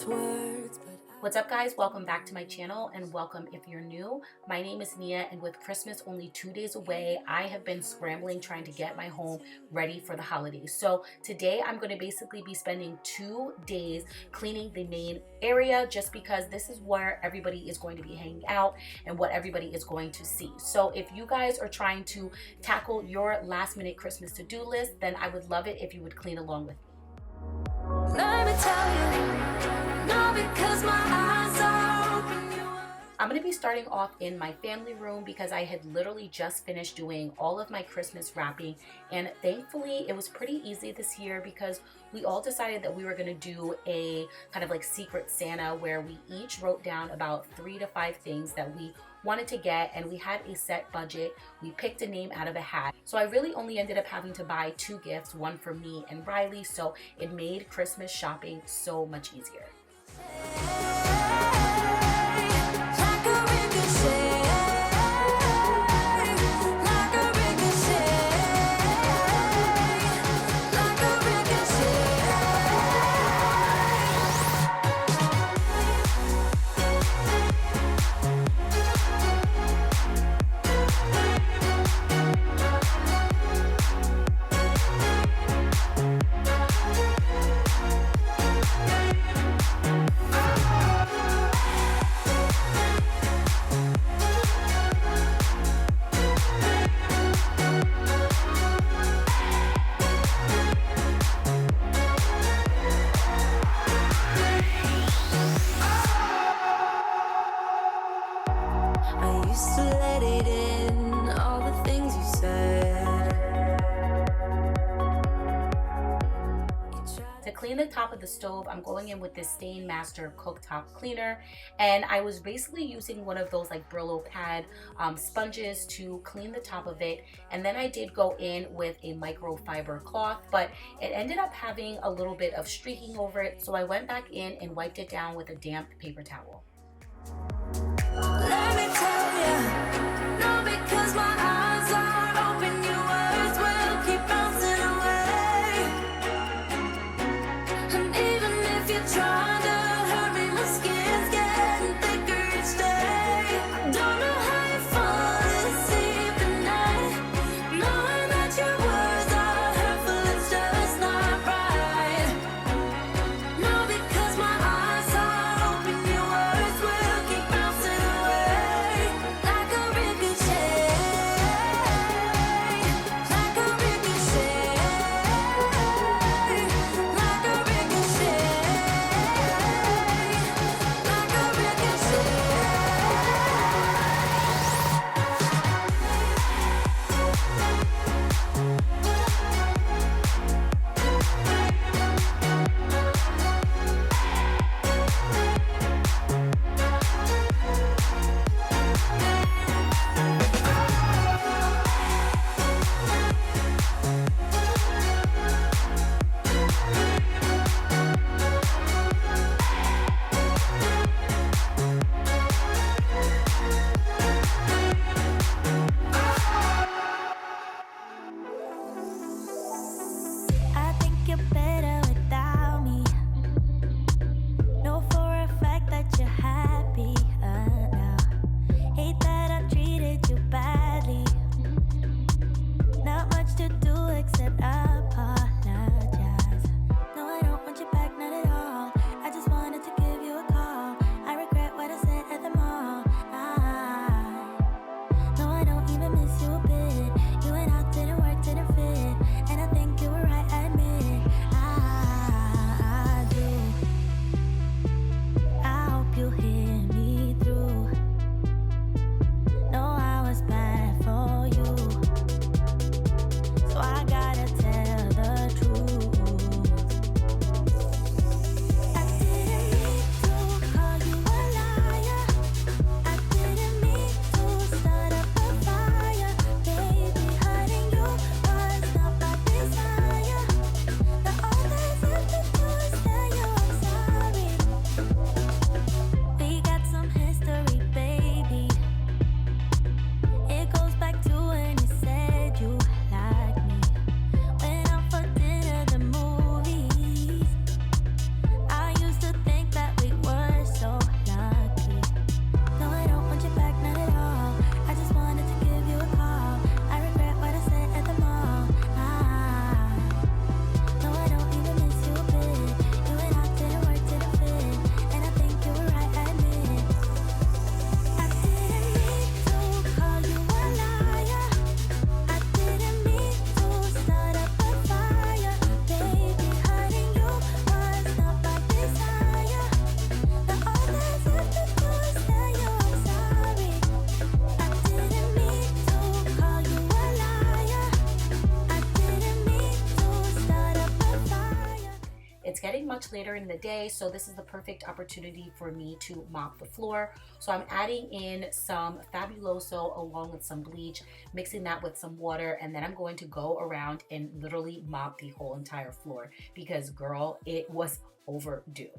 What's up, guys? Welcome back to my channel, and welcome if you're new. My name is Nia, and with Christmas only 2 days away, I have been scrambling trying to get my home ready for the holidays. So today I'm going to basically be spending 2 days cleaning the main area, just because this is where everybody is going to be hanging out and what everybody is going to see. So if you guys are trying to tackle your last minute Christmas to-do list, then I would love it if you would clean along with me. Let me tell you, no, because my eyes are open. I'm going to be starting off in my family room because I had literally just finished doing all of my Christmas wrapping, and thankfully it was pretty easy this year because we all decided that we were going to do a kind of like secret Santa where we each wrote down about 3 to 5 things that we wanted to get, and we had a set budget. We picked a name out of a hat. So I really only ended up having to buy 2 gifts, one for me and Riley, so it made Christmas shopping so much easier. To clean the top of the stove, I'm going in with this Stain Master cooktop cleaner, and I was basically using one of those like Brillo pad sponges to clean the top of it, and then I did go in with a microfiber cloth, but it ended up having a little bit of streaking over it, so I went back in and wiped it down with a damp paper towel. Let me tell you, no, because my eyes are open, your words will keep bouncing away. And even if you're trying to hurt me, my skin's getting thicker each day. I don't know how you fall asleep at night, knowing that your words are hurtful, it's just not right. No, because my eyes are open, your words will keep much later in the day, so this is the perfect opportunity for me to mop the floor. So I'm adding in some Fabuloso along with some bleach, mixing that with some water, and then I'm going to go around and literally mop the whole entire floor because, girl, it was overdue.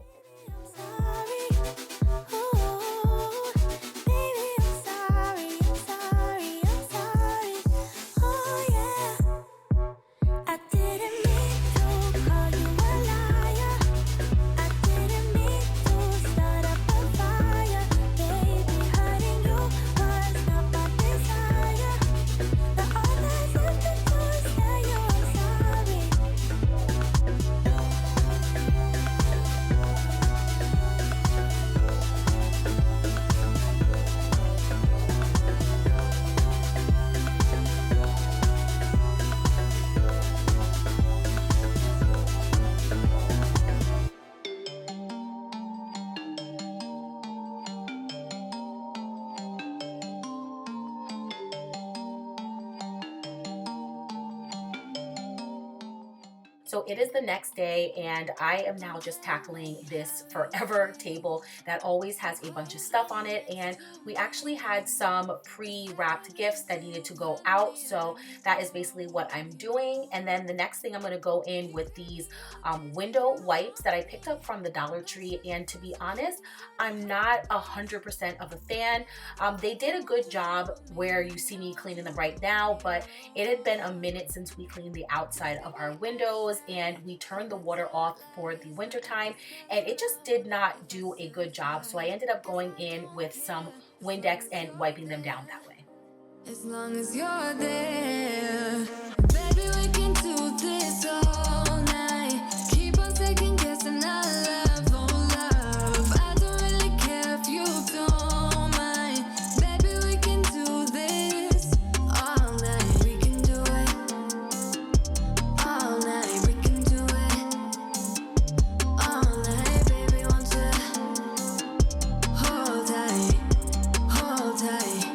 So it is the next day, and I am now just tackling this forever table that always has a bunch of stuff on it. And we actually had some pre-wrapped gifts that needed to go out. So that is basically what I'm doing. And then the next thing, I'm going to go in with these window wipes that I picked up from the Dollar Tree. And to be honest, I'm not 100% of a fan. They did a good job where you see me cleaning them right now, but it had been a minute since we cleaned the outside of our windows, and we turned the water off for the winter time, and it just did not do a good job. So I ended up going in with some Windex and wiping them down that way. As long as you're there, baby, we can do this all night. Keep on second guessing our love, oh love. I don't really care if you don't mind. Baby, we can do this all night. We can do it all night. We can do it all night. Baby, won't you hold tight, hold tight.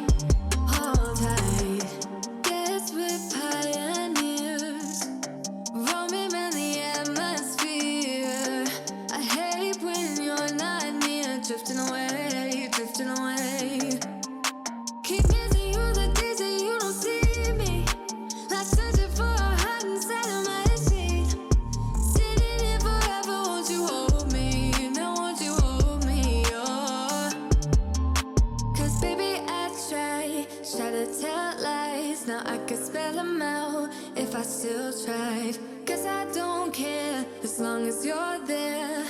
Now I could spell them out if I still tried. Cause I don't care as long as you're there.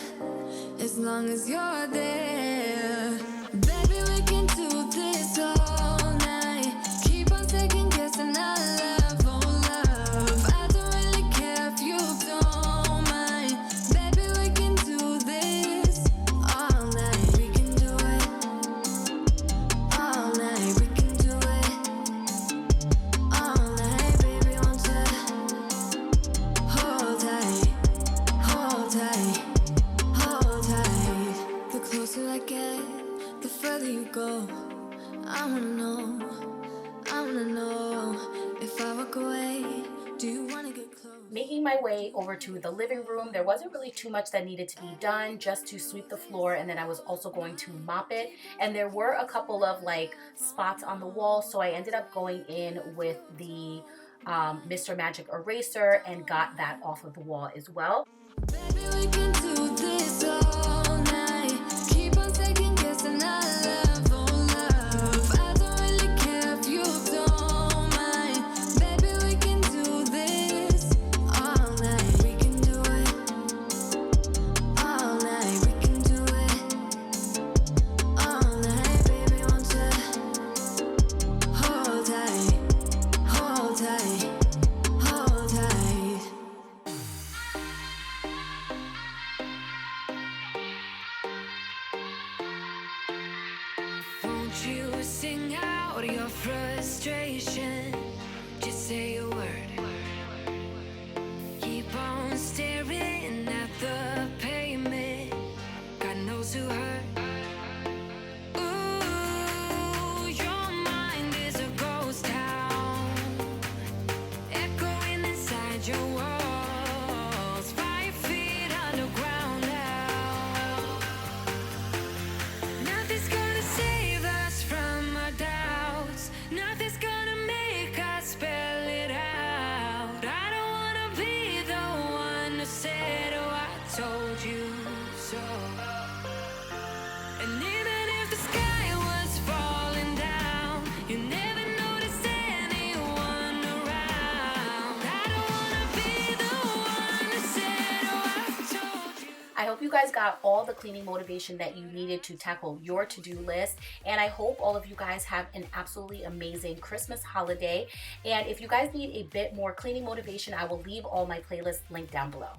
As long as you're there. Baby, we can do this all night. Keep on second guessing our love, oh love. I don't really care if you don't mind. Baby, we can do this all night. We can do it all night. We can do it all night. Baby, won't you hold tight, hold tight, hold tight. The closer I get, the further you go. I wanna know if I walk away, do you wanna get close? Making my way over to the living room, there wasn't really too much that needed to be done, just to sweep the floor, and then I was also going to mop it. And there were a couple of like spots on the wall, so I ended up going in with the Mr. Magic eraser and got that off of the wall as well. Baby, we can do this all night. Keep on second guessing our love, oh love. I don't really care if you don't mind. Baby, we can do this all night. We can do it all night. We can do it all night. Baby, won't you hold tight, hold tight, hold tight. Won't you sing out your frustration? Just say a word. Keep on staring at the pavement. God knows who hurt. Ooh, your mind is a ghost town, echoing inside your walls. 5 feet underground spell it out. I don't wanna be the one who said, oh, I told you so. And even if the sky was falling down, you never noticed anyone around. I don't wanna be the one who said, oh, I told you. I hope you guys got all the cleaning motivation that you needed to tackle your to-do list, and I hope all of you guys have an absolutely amazing Christmas holiday. And if you guys need a bit more cleaning motivation, I will leave all my playlists linked down below.